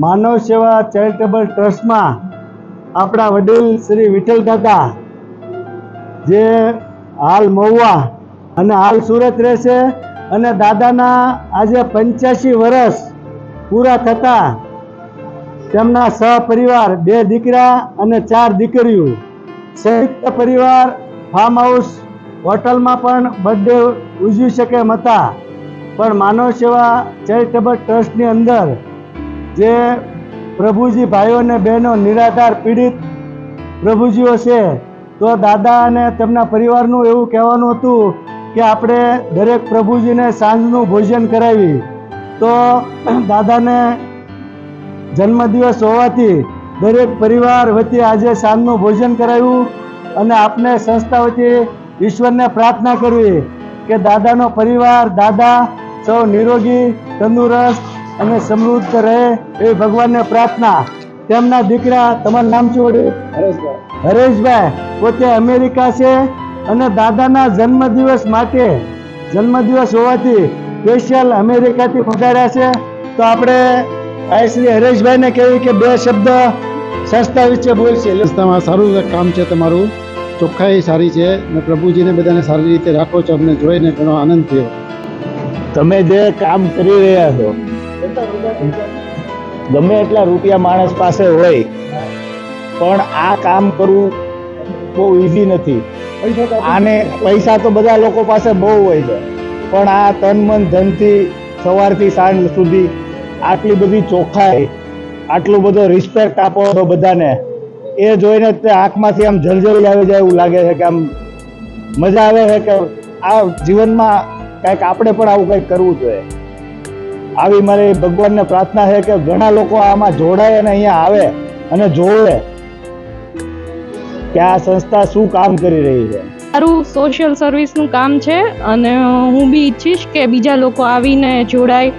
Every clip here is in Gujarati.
માનવ સેવા ચેરિટેબલ ટ્રસ્ટમાં આપણા વડીલ શ્રી વિઠ્ઠલ કાકા જે હાલ મહુવા અને હાલ સુરત રહેશે અને દાદાના આજે 85 વર્ષ પૂરા થતા તેમના સહપરિવાર 2 દીકરા અને 4 દીકરીઓ સંયુક્ત પરિવાર ફાર્મ હાઉસ હોટલમાં પણ બર્થડે ઉજવી શકે એમ હતા, પણ માનવ સેવા ચેરિટેબલ ટ્રસ્ટની અંદર જે પ્રભુજી ભાઈઓ અને બહેનો નિરાધાર પીડિત પ્રભુજીઓ છે, તો દાદા અને તેમના પરિવારનું એવું કહેવાનું હતું કે આપણે દરેક પ્રભુજીને સાંજનું ભોજન કરાવી. તો દાદાને જન્મદિવસ હોવાથી દરેક પરિવાર વતી આજે સાંજનું ભોજન કરાવ્યું અને આપને સંસ્થા વતી ઈશ્વરને પ્રાર્થના કરવી કે દાદાનો પરિવાર, દાદા સૌ નિરોગી, તંદુરસ્ત અને સમૃદ્ધ રહે એવી ભગવાનને પ્રાર્થના. તેમના દીકરા, તમારું નામ શું? હરેશભાઈ પોતે અમેરિકા છે અને દાદાના જન્મદિવસ માટે, જન્મદિવસ હોવાથી સ્પેશિયલ અમેરિકાથી પધાર્યા છે. તો આપણે શ્રી હરેશભાઈને કહેવી કે 2 શબ્દ સંસ્થા વિશે બોલશે. સંસ્થામાં સારું કામ છે તમારું, ચોખ્ખાઈ સારી છે ને પ્રભુજીને બધાને સારી રીતે રાખો છો. અમને જોઈને ઘણો આનંદ થયો. તમે જે કામ કરી રહ્યા છો, ગમે એટલા રૂપિયા માણસ પાસે હોય પણ આ કામ કરવું બહુ ઈઝી નથી. આને પૈસા તો બધા લોકો પાસે બહુ હોય છે, પણ આ તન મન ધનથી સવારથી સાંજ સુધી આટલી બધી ચોખ્ખાઈ, આટલું બધો રિસ્પેક્ટ આપો છો બધાને, એ જોઈને તે આંખમાંથી આમ જલજલી આવી જાય એવું લાગે છે કે આમ મજા આવે છે કે આ જીવનમાં કંઈક આપણે પણ આવું કંઈક કરવું જોઈએ. આવી મારી ભગવાનને પ્રાર્થના છે કે ઘણા લોકો આમાં જોડાય અને અહીંયા આવે અને જોવે કે આ સંસ્થા શું કામ કરી રહી છે. સારું સોશિયલ સર્વિસનું કામ છે અને હું બી ઈચ્છીશ કે બીજા લોકો આવીને જોડાય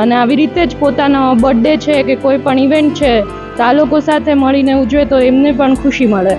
અને આવી રીતે જ પોતાનો બર્થડે છે કે કોઈ પણ ઇવેન્ટ છે તો આ લોકો સાથે મળીને ઉજવે તો એમને પણ ખુશી મળે.